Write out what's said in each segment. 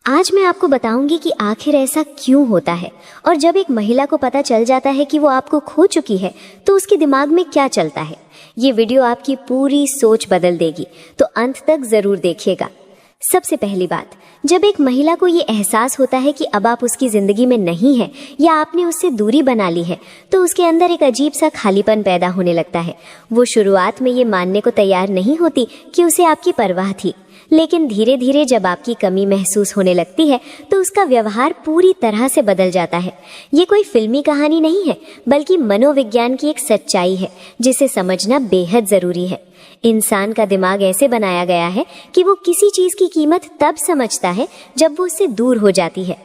आज मैं आपको बताऊंगी कि आखिर ऐसा क्यों होता है और जब एक महिला को पता चल जाता है कि वो आपको खो चुकी है तो उसके दिमाग में क्या चलता है। ये वीडियो आपकी पूरी सोच बदल देगी, तो अंत तक जरूर देखिएगा। सबसे पहली बात, जब एक महिला को ये एहसास होता है कि अब आप उसकी जिंदगी में नहीं है या आपने उससे दूरी बना ली है, तो उसके अंदर एक अजीब सा खालीपन पैदा होने लगता है। वो शुरुआत में ये मानने को तैयार नहीं होती कि उसे आपकी परवाह थी, लेकिन धीरे धीरे जब आपकी कमी महसूस होने लगती है तो उसका व्यवहार पूरी तरह से बदल जाता है। ये कोई फिल्मी कहानी नहीं है, बल्कि मनोविज्ञान की एक सच्चाई है जिसे समझना बेहद जरूरी है। इंसान का दिमाग ऐसे बनाया गया है कि वो किसी चीज की कीमत तब समझता है जब वो उससे दूर हो जाती है।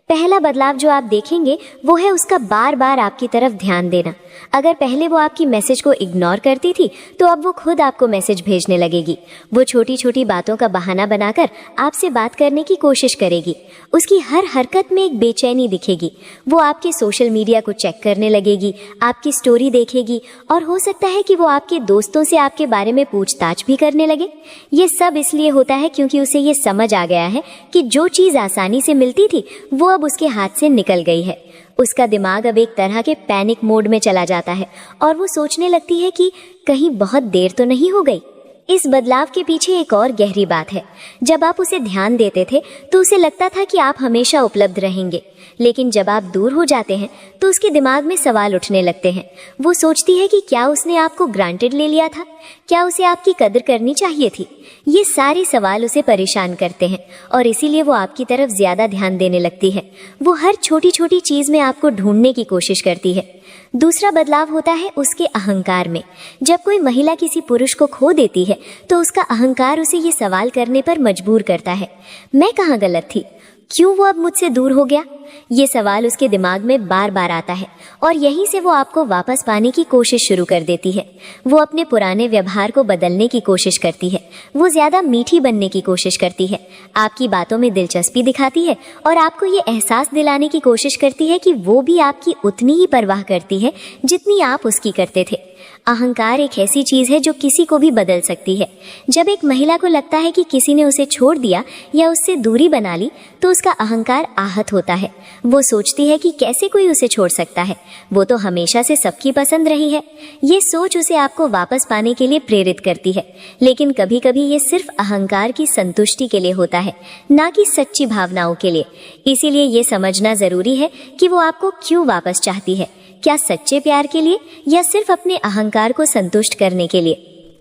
पहला बदलाव जो आप देखेंगे वो है उसका बार बार आपकी तरफ ध्यान देना। अगर पहले वो आपकी मैसेज को इग्नोर करती थी तो अब वो खुद आपको मैसेज भेजने लगेगी। वो छोटी छोटी बातों का बहाना बनाकर आपसे बात करने की कोशिश करेगी। उसकी हर हरकत में एक बेचैनी दिखेगी। वो आपके सोशल मीडिया को चेक करने लगेगी, आपकी स्टोरी देखेगी और हो सकता है कि वो आपके दोस्तों से आपके बारे में पूछताछ भी करने लगे। ये सब इसलिए होता है क्योंकि उसे ये समझ आ गया है कि जो चीज़ आसानी से मिलती थी वो अब उसके हाथ से निकल गई है। उसका दिमाग अब एक तरह के पैनिक मोड में चला जाता है और वो सोचने लगती है कि कहीं बहुत देर तो नहीं हो गई। इस बदलाव के पीछे एक और गहरी बात है। जब आप उसे ध्यान देते थे तो उसे लगता था कि आप हमेशा उपलब्ध रहेंगे, लेकिन जब आप दूर हो जाते हैं तो उसके दिमाग में सवाल उठने लगते हैं। वो सोचती है कि क्या उसने आपको ग्रांटेड ले लिया था, क्या उसे आपकी कदर करनी चाहिए थी। ये सारे सवाल उसे परेशान करते हैं और इसीलिए वो आपकी तरफ ज्यादा ध्यान देने लगती है। वो हर छोटी छोटी चीज में आपको ढूंढने की कोशिश करती है। दूसरा बदलाव होता है उसके अहंकार में। जब कोई महिला किसी पुरुष को खो देती है तो उसका अहंकार उसे ये सवाल करने पर मजबूर करता है, मैं कहाँ गलत थी, क्यों वो अब मुझसे दूर हो गया। ये सवाल उसके दिमाग में बार बार आता है और यहीं से वो आपको वापस पाने की कोशिश शुरू कर देती है। वो अपने पुराने व्यवहार को बदलने की कोशिश करती है। वो ज्यादा मीठी बनने की कोशिश करती है, आपकी बातों में दिलचस्पी दिखाती है और आपको ये एहसास दिलाने की कोशिश करती है कि वो भी आपकी उतनी ही परवाह करती है जितनी आप उसकी करते थे। अहंकार एक ऐसी चीज है जो किसी को भी बदल सकती है। जब एक महिला को लगता है कि किसी ने उसे छोड़ दिया या उससे दूरी बना ली तो उसका अहंकार आहत होता है। वो सोचती है कि कैसे कोई उसे छोड़ सकता है, वो तो हमेशा से सबकी पसंद रही है। ये सोच उसे आपको वापस पाने के लिए प्रेरित करती है, लेकिन कभी कभी ये सिर्फ अहंकार की संतुष्टि के लिए होता है, ना कि सच्ची भावनाओं के लिए। इसीलिए ये समझना जरूरी है कि वो आपको क्यों वापस चाहती है, क्या सच्चे प्यार के लिए या सिर्फ अपने अहंकार को संतुष्ट करने के लिए।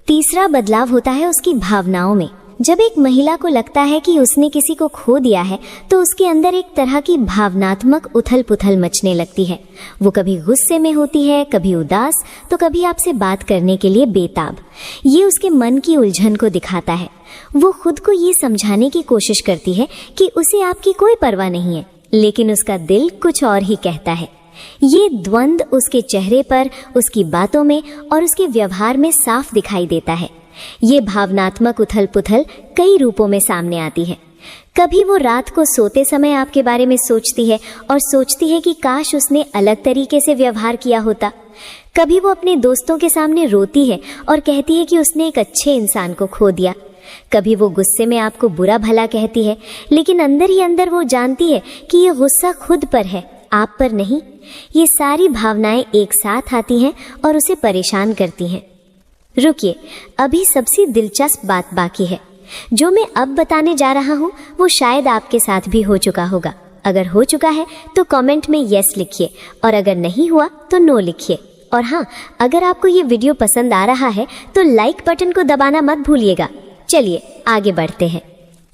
तीसरा बदलाव होता है उसकी भावनाओं में। जब एक महिला को लगता है कि उसने किसी को खो दिया है तो उसके अंदर एक तरह की भावनात्मक उथल पुथल मचने लगती है। वो कभी गुस्से में होती है, कभी उदास, तो कभी आपसे बात करने के लिए बेताब। ये उसके मन की उलझन को दिखाता है। वो खुद को ये समझाने की कोशिश करती है कि उसे आपकी कोई परवाह नहीं है, लेकिन उसका दिल कुछ और ही कहता है। ये द्वंद्व उसके चेहरे पर, उसकी बातों में और उसके व्यवहार में साफ दिखाई देता है। ये भावनात्मक उथल पुथल कई रूपों में सामने आती है। कभी वो रात को सोते समय आपके बारे में सोचती है और सोचती है कि काश उसने अलग तरीके से व्यवहार किया होता। कभी वो अपने दोस्तों के सामने रोती है और कहती है कि उसने एक अच्छे इंसान को खो दिया। कभी वो गुस्से में आपको बुरा भला कहती है, लेकिन अंदर ही अंदर वो जानती है कि ये गुस्सा खुद पर है, आप पर नहीं। ये सारी भावनाएं एक साथ आती हैं और उसे परेशान करती हैं। रुकिए, अभी सबसे दिलचस्प बात बाकी है। जो मैं अब बताने जा रहा हूँ वो शायद आपके साथ भी हो चुका होगा। अगर हो चुका है तो कमेंट में यस लिखिए और अगर नहीं हुआ तो नो लिखिए। और हाँ, अगर आपको ये वीडियो पसंद आ रहा है तो लाइक बटन को दबाना मत भूलिएगा। चलिए आगे बढ़ते हैं।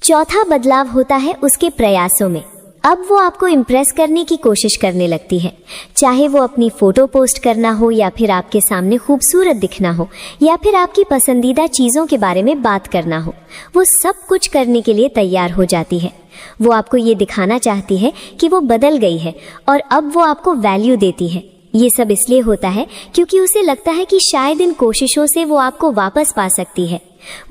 चौथा बदलाव होता है उसके प्रयासों में। अब वो आपको इम्प्रेस करने की कोशिश करने लगती है, चाहे वो अपनी फोटो पोस्ट करना हो या फिर आपके सामने खूबसूरत दिखना हो या फिर आपकी पसंदीदा चीज़ों के बारे में बात करना हो। वो सब कुछ करने के लिए तैयार हो जाती है। वो आपको ये दिखाना चाहती है कि वो बदल गई है और अब वो आपको वैल्यू देती है। ये सब इसलिए होता है क्योंकि उसे लगता है कि शायद इन कोशिशों से वो आपको वापस पा सकती है।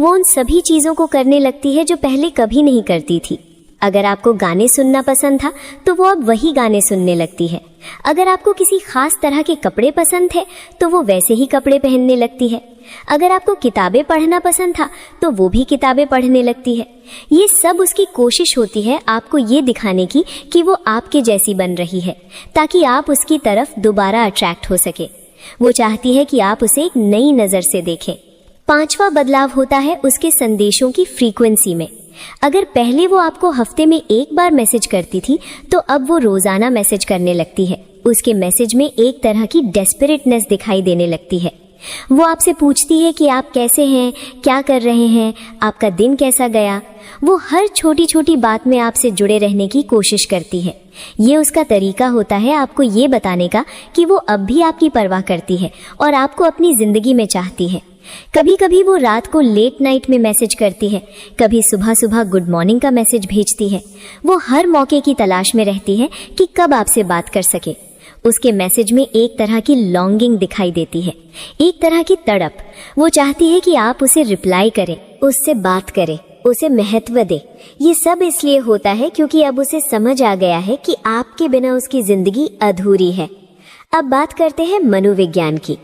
वो उन सभी चीज़ों को करने लगती है जो पहले कभी नहीं करती थी। अगर आपको गाने सुनना पसंद था तो वो अब वही गाने सुनने लगती है। अगर आपको किसी खास तरह के कपड़े पसंद थे तो वो वैसे ही कपड़े पहनने लगती है। अगर आपको किताबें पढ़ना पसंद था तो वो भी किताबें पढ़ने लगती है। ये सब उसकी कोशिश होती है आपको ये दिखाने की कि वो आपके जैसी बन रही है, ताकि आप उसकी तरफ दोबारा अट्रैक्ट हो सके। वो चाहती है कि आप उसे एक नई नज़र से देखें। पांचवा बदलाव होता है उसके संदेशों की फ्रीक्वेंसी में। अगर पहले वो आपको हफ्ते में एक बार मैसेज करती थी तो अब वो रोजाना मैसेज करने लगती है। उसके मैसेज में एक तरह की डेस्परेटनेस दिखाई देने लगती है। वो आपसे पूछती है कि आप कैसे हैं, क्या कर रहे हैं, आपका दिन कैसा गया। वो हर छोटी छोटी बात में आपसे जुड़े रहने की कोशिश करती है। ये उसका तरीका होता है आपको ये बताने का कि वो अब भी आपकी परवाह करती है और आपको अपनी जिंदगी में चाहती है। कभी कभी वो रात को लेट नाइट में मैसेज करती है, कभी सुबह सुबह गुड मॉर्निंग का मैसेज भेजती है। वो हर मौके की तलाश में रहती है कि कब आपसे बात कर सके। उसके मैसेज में एक तरह की लॉन्गिंग दिखाई देती है, एक तरह की तड़प। वो चाहती है कि आप उसे रिप्लाई करें, उससे बात करें, उसे महत्व दे। ये सब इसलिए होता है क्योंकि अब उसे समझ आ गया है कि आपके बिना उसकी जिंदगी अधूरी है। अब बात करते हैं मनोविज्ञान की।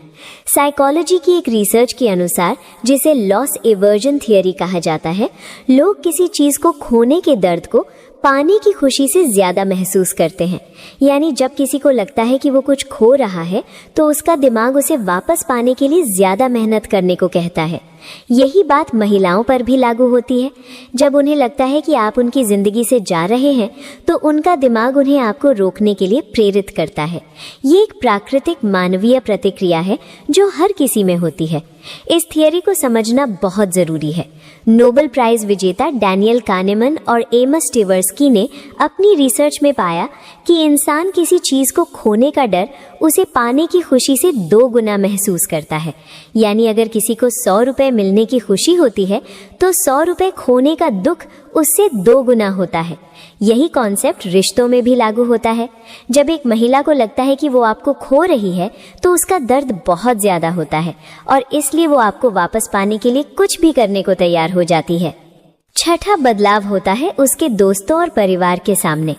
साइकोलॉजी की एक रिसर्च के अनुसार, जिसे लॉस एवर्जन थियरी कहा जाता है, लोग किसी चीज को खोने के दर्द को पाने की खुशी से ज्यादा महसूस करते हैं। यानी जब किसी को लगता है कि वो कुछ खो रहा है तो उसका दिमाग उसे वापस पाने के लिए ज्यादा मेहनत करने को कहता है। यही बात महिलाओं पर भी लागू होती है। जब उन्हें लगता है कि आप उनकी जिंदगी से जा रहे हैं तो उनका दिमाग उन्हें आपको रोकने के लिए प्रेरित करता है। ये एक प्राकृतिक मानवीय प्रतिक्रिया है जो हर किसी में होती है। इस थियरी को समझना बहुत जरूरी है। नोबेल प्राइज विजेता डैनियल कानेमन और एमस टिवर्स्की ने अपनी रिसर्च में पाया कि इंसान किसी चीज को खोने का डर उसे पाने की खुशी से 2 गुना महसूस करता है। यानी अगर किसी को 100 रुपए मिलने की खुशी होती है तो 100 रुपए खोने का दुख उससे 2 गुना होता है। यही कॉन्सेप्ट रिश्तों में भी लागू होता है। जब एक महिला को लगता है कि वो आपको खो रही है तो उसका दर्द बहुत ज्यादा होता है और इसलिए वो आपको वापस पाने के लिए कुछ भी करने को तैयार हो जाती है। छठा बदलाव होता है उसके दोस्तों और परिवार के सामने।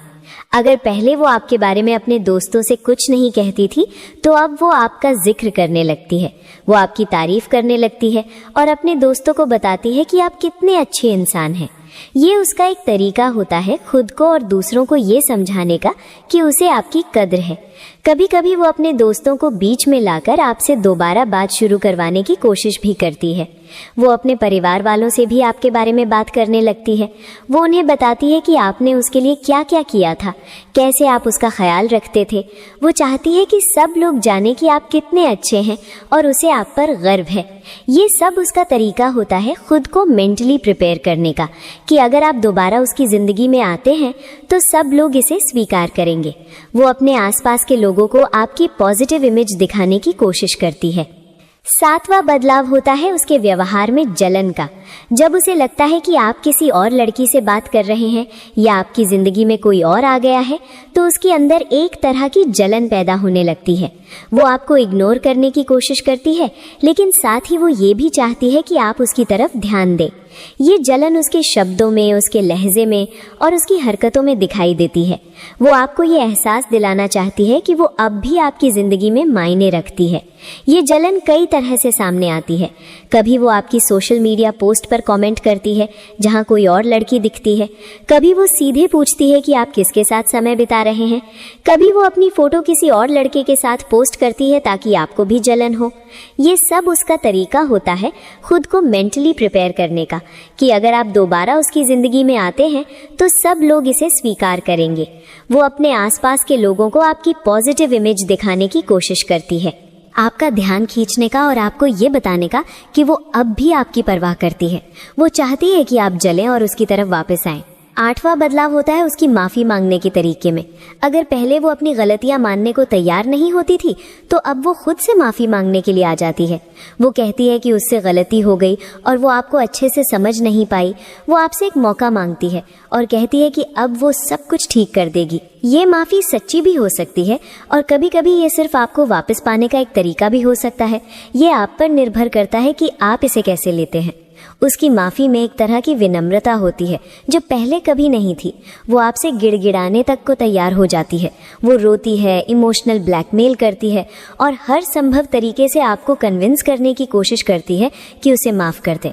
अगर पहले वो आपके बारे में अपने दोस्तों से कुछ नहीं कहती थी तो अब वो आपका जिक्र करने लगती है। वो आपकी तारीफ करने लगती है और अपने दोस्तों को बताती है कि आप कितने अच्छे इंसान हैं। ये उसका एक तरीका होता है खुद को और दूसरों को ये समझाने का कि उसे आपकी कद्र है। कभी कभी वो अपने दोस्तों को बीच में लाकर आपसे दोबारा बात शुरू करवाने की कोशिश भी करती है। वो अपने परिवार वालों से भी आपके बारे में बात करने लगती है। वो उन्हें बताती है कि आपने उसके लिए क्या क्या किया था, कैसे आप उसका ख्याल रखते थे। वो चाहती है कि सब लोग जाने कि आप कितने अच्छे हैं और उसे आप पर गर्व है। ये सब उसका तरीका होता है खुद को मेंटली प्रिपेयर करने का कि अगर आप दोबारा उसकी ज़िंदगी में आते हैं तो सब लोग इसे स्वीकार करेंगे। वो अपने आसपास के लोगों को आपकी पॉजिटिव इमेज दिखाने की कोशिश करती है। 7वां बदलाव होता है उसके व्यवहार में जलन का। जब उसे लगता है कि आप किसी और लड़की से बात कर रहे हैं या आपकी जिंदगी में कोई और आ गया है तो उसके अंदर एक तरह की जलन पैदा होने लगती है। वो आपको इग्नोर करने की कोशिश करती है, लेकिन साथ ही वो ये भी चाहती है कि आप उसकी तरफ ध्यान दें। ये जलन उसके शब्दों में, उसके लहजे में और उसकी हरकतों में दिखाई देती है। वो आपको ये एहसास दिलाना चाहती है कि वो अब भी आपकी जिंदगी में मायने रखती है। ये जलन कई तरह से सामने आती है। कभी वो आपकी सोशल मीडिया पोस्ट पर कमेंट करती है जहां कोई और लड़की दिखती है। कभी वो सीधे पूछती है कि आप किसके साथ समय बिता रहे हैं। कभी वो अपनी फोटो किसी और लड़के के साथ पोस्ट करती है ताकि आपको भी जलन हो। ये सब उसका तरीका होता है खुद को मेंटली प्रिपेयर करने का कि अगर आप दोबारा उसकी जिंदगी में आते हैं तो सब लोग इसे स्वीकार करेंगे। वो अपने आसपास के लोगों को आपकी पॉजिटिव इमेज दिखाने की कोशिश करती है, आपका ध्यान खींचने का और आपको ये बताने का कि वो अब भी आपकी परवाह करती है। वो चाहती है कि आप जलें और उसकी तरफ वापस आएं। 8वां बदलाव होता है उसकी माफ़ी मांगने के तरीके में। अगर पहले वो अपनी गलतियां मानने को तैयार नहीं होती थी तो अब वो खुद से माफ़ी मांगने के लिए आ जाती है। वो कहती है कि उससे गलती हो गई और वो आपको अच्छे से समझ नहीं पाई। वो आपसे एक मौका मांगती है और कहती है कि अब वो सब कुछ ठीक कर देगी। ये माफ़ी सच्ची भी हो सकती है और कभी कभी ये सिर्फ आपको वापस पाने का एक तरीका भी हो सकता है। ये आप पर निर्भर करता है कि आप इसे कैसे लेते हैं। उसकी माफ़ी में एक तरह की विनम्रता होती है जो पहले कभी नहीं थी। वो आपसे गिड़गिड़ाने तक को तैयार हो जाती है। वो रोती है, इमोशनल ब्लैकमेल करती है और हर संभव तरीके से आपको कन्विंस करने की कोशिश करती है कि उसे माफ़ कर दें।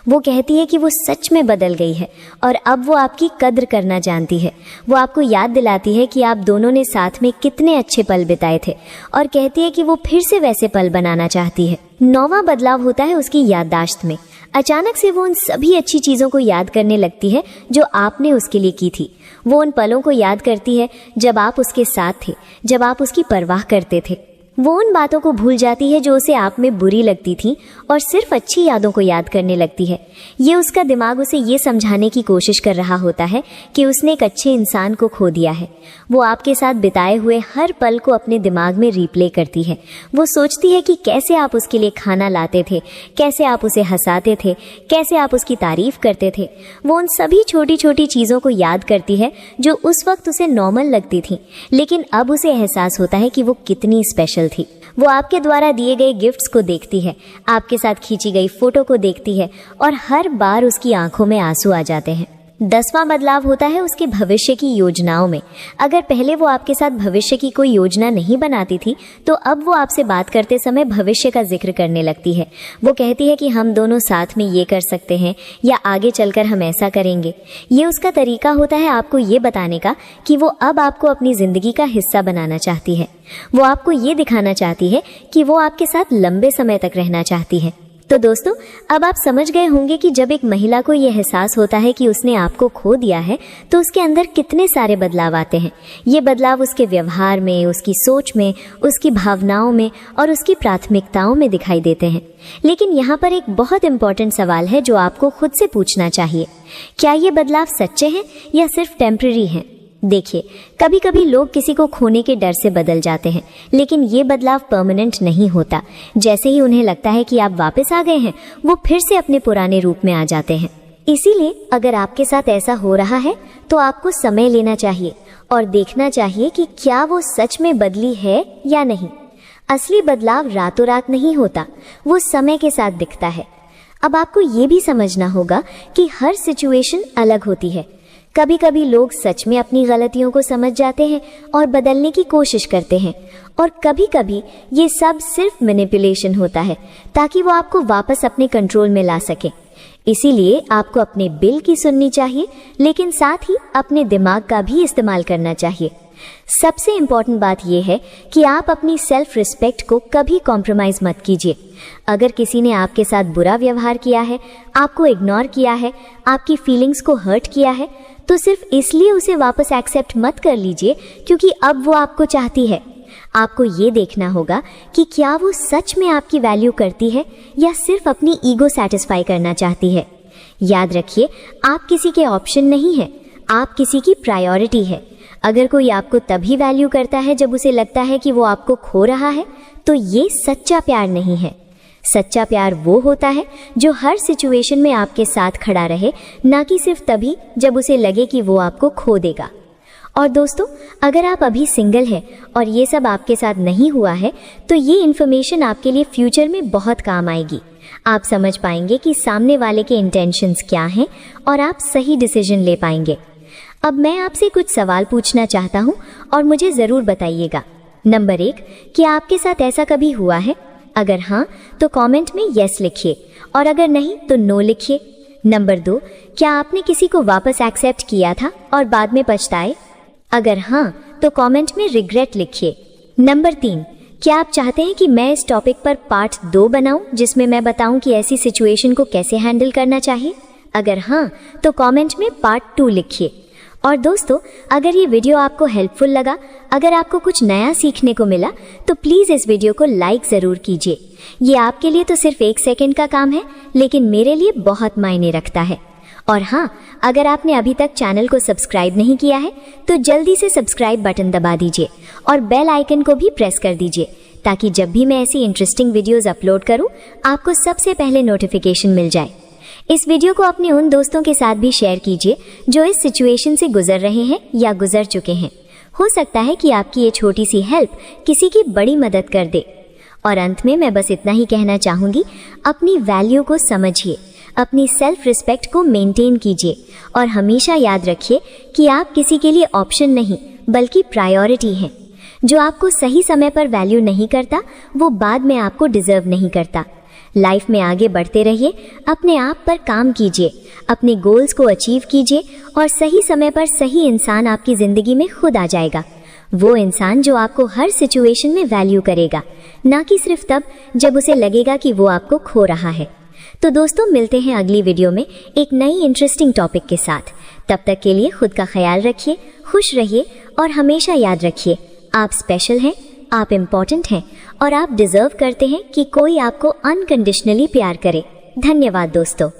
वो कहती है कि वो सच में बदल गई है और अब वो आपकी कद्र करना जानती है। वो आपको याद दिलाती है कि आप दोनों ने साथ में कितने अच्छे पल बिताए थे और कहती है कि वो फिर से वैसे पल बनाना चाहती है। 9वां बदलाव होता है उसकी याददाश्त में। अचानक से वो उन सभी अच्छी चीज़ों को याद करने लगती है जो आपने उसके लिए की थी। वो उन पलों को याद करती है जब आप उसके साथ थे, जब आप उसकी परवाह करते थे। वो उन बातों को भूल जाती है जो उसे आप में बुरी लगती थी और सिर्फ अच्छी यादों को याद करने लगती है। ये उसका दिमाग उसे ये समझाने की कोशिश कर रहा होता है कि उसने एक अच्छे इंसान को खो दिया है। वो आपके साथ बिताए हुए हर पल को अपने दिमाग में रीप्ले करती है। वो सोचती है कि कैसे आप उसके लिए खाना लाते थे, कैसे आप उसे हंसाते थे, कैसे आप उसकी तारीफ करते थे। वो उन सभी छोटी छोटी चीज़ों को याद करती है जो उस वक्त उसे नॉर्मल लगती थी, लेकिन अब उसे एहसास होता है कि वो कितनी स्पेशल थी। वो आपके द्वारा दिए गए गिफ्ट्स को देखती है, आपके साथ खींची गई फोटो को देखती है और हर बार उसकी आंखों में आंसू आ जाते हैं। 10वां बदलाव होता है उसके भविष्य की योजनाओं में। अगर पहले वो आपके साथ भविष्य की कोई योजना नहीं बनाती थी तो अब वो आपसे बात करते समय भविष्य का जिक्र करने लगती है। वो कहती है कि हम दोनों साथ में ये कर सकते हैं या आगे चलकर हम ऐसा करेंगे। ये उसका तरीका होता है आपको ये बताने का कि वो अब आपको अपनी ज़िंदगी का हिस्सा बनाना चाहती है। वो आपको ये दिखाना चाहती है कि वो आपके साथ लंबे समय तक रहना चाहती है। तो दोस्तों, अब आप समझ गए होंगे कि जब एक महिला को यह एहसास होता है कि उसने आपको खो दिया है तो उसके अंदर कितने सारे बदलाव आते हैं। ये बदलाव उसके व्यवहार में, उसकी सोच में, उसकी भावनाओं में और उसकी प्राथमिकताओं में दिखाई देते हैं। लेकिन यहाँ पर एक बहुत इंपॉर्टेंट सवाल है जो आपको खुद से पूछना चाहिए। क्या ये बदलाव सच्चे हैं या सिर्फ टेम्पररी हैं? देखिए, कभी कभी लोग किसी को खोने के डर से बदल जाते हैं, लेकिन ये बदलाव परमानेंट नहीं होता। जैसे ही उन्हें लगता है कि आप वापस आ गए हैं, वो फिर से अपने पुराने रूप में आ जाते हैं। इसीलिए अगर आपके साथ ऐसा हो रहा है तो आपको समय लेना चाहिए और देखना चाहिए कि क्या वो सच में बदली है या नहीं। असली बदलाव रातों रात नहीं होता, वो समय के साथ दिखता है। अब आपको ये भी समझना होगा कि हर सिचुएशन अलग होती है। कभी कभी लोग सच में अपनी गलतियों को समझ जाते हैं और बदलने की कोशिश करते हैं, और कभी कभी ये सब सिर्फ मैनिपुलेशन होता है ताकि वो आपको वापस अपने कंट्रोल में ला सके। इसीलिए आपको अपने दिल की सुननी चाहिए, लेकिन साथ ही अपने दिमाग का भी इस्तेमाल करना चाहिए। सबसे इम्पॉर्टेंट बात यह है कि आप अपनी सेल्फ रिस्पेक्ट को कभी कॉम्प्रोमाइज मत कीजिए। अगर किसी ने आपके साथ बुरा व्यवहार किया है, आपको इग्नोर किया है, आपकी फीलिंग्स को हर्ट किया है, तो सिर्फ इसलिए उसे वापस एक्सेप्ट मत कर लीजिए क्योंकि अब वो आपको चाहती है। आपको ये देखना होगा कि क्या वो सच में आपकी वैल्यू करती है या सिर्फ अपनी ईगो सेटिस्फाई करना चाहती है। याद रखिए, आप किसी के ऑप्शन नहीं है, आप किसी की प्रायोरिटी है। अगर कोई आपको तभी वैल्यू करता है जब उसे लगता है कि वो आपको खो रहा है, तो ये सच्चा प्यार नहीं है। सच्चा प्यार वो होता है जो हर सिचुएशन में आपके साथ खड़ा रहे, ना कि सिर्फ तभी जब उसे लगे कि वो आपको खो देगा। और दोस्तों, अगर आप अभी सिंगल हैं और ये सब आपके साथ नहीं हुआ है, तो ये इन्फॉर्मेशन आपके लिए फ्यूचर में बहुत काम आएगी। आप समझ पाएंगे कि सामने वाले के इंटेंशंस क्या हैं और आप सही डिसीजन ले पाएंगे। अब मैं आपसे कुछ सवाल पूछना चाहता हूँ और मुझे ज़रूर बताइएगा। नंबर 1, क्या आपके साथ ऐसा कभी हुआ है? अगर हाँ, तो कमेंट में यस लिखिए, और अगर नहीं तो नो लिखिए। नंबर 2, क्या आपने किसी को वापस एक्सेप्ट किया था और बाद में पछताए? अगर हाँ, तो कमेंट में रिग्रेट लिखिए। नंबर 3, क्या आप चाहते हैं कि मैं इस टॉपिक पर पार्ट 2 बनाऊं जिसमें मैं बताऊं कि ऐसी सिचुएशन को कैसे हैंडल करना चाहिए? अगर हाँ, तो कमेंट में पार्ट 2 लिखिए। और दोस्तों, अगर ये वीडियो आपको हेल्पफुल लगा, अगर आपको कुछ नया सीखने को मिला, तो प्लीज़ इस वीडियो को लाइक ज़रूर कीजिए। ये आपके लिए तो सिर्फ 1 सेकंड का काम है, लेकिन मेरे लिए बहुत मायने रखता है। और हाँ, अगर आपने अभी तक चैनल को सब्सक्राइब नहीं किया है, तो जल्दी से सब्सक्राइब बटन दबा दीजिए और बेल आइकन को भी प्रेस कर दीजिए, ताकि जब भी मैं ऐसी इंटरेस्टिंग वीडियोज़ अपलोड करूँ, आपको सबसे पहले नोटिफिकेशन मिल जाए। इस वीडियो को अपने उन दोस्तों के साथ भी शेयर कीजिए जो इस सिचुएशन से गुजर रहे हैं या गुजर चुके हैं। हो सकता है कि आपकी ये छोटी सी हेल्प किसी की बड़ी मदद कर दे। और अंत में मैं बस इतना ही कहना चाहूँगी, अपनी वैल्यू को समझिए, अपनी सेल्फ रिस्पेक्ट को मेंटेन कीजिए और हमेशा याद रखिए कि आप किसी के लिए ऑप्शन नहीं बल्कि प्रायोरिटी हैं। जो आपको सही समय पर वैल्यू नहीं करता वो बाद में आपको डिजर्व नहीं करता। लाइफ में आगे बढ़ते रहिए, अपने आप पर काम कीजिए, अपने गोल्स को अचीव कीजिए और सही समय पर सही इंसान आपकी जिंदगी में खुद आ जाएगा। वो इंसान जो आपको हर सिचुएशन में वैल्यू करेगा, ना कि सिर्फ तब जब उसे लगेगा कि वो आपको खो रहा है। तो दोस्तों, मिलते हैं अगली वीडियो में एक नई इंटरेस्टिंग टॉपिक के साथ। तब तक के लिए खुद का ख्याल रखिए, खुश रहिए और हमेशा याद रखिए आप स्पेशल हैं, आप इम्पोर्टेंट हैं और आप डिजर्व करते हैं कि कोई आपको अनकंडीशनली प्यार करे। धन्यवाद दोस्तों।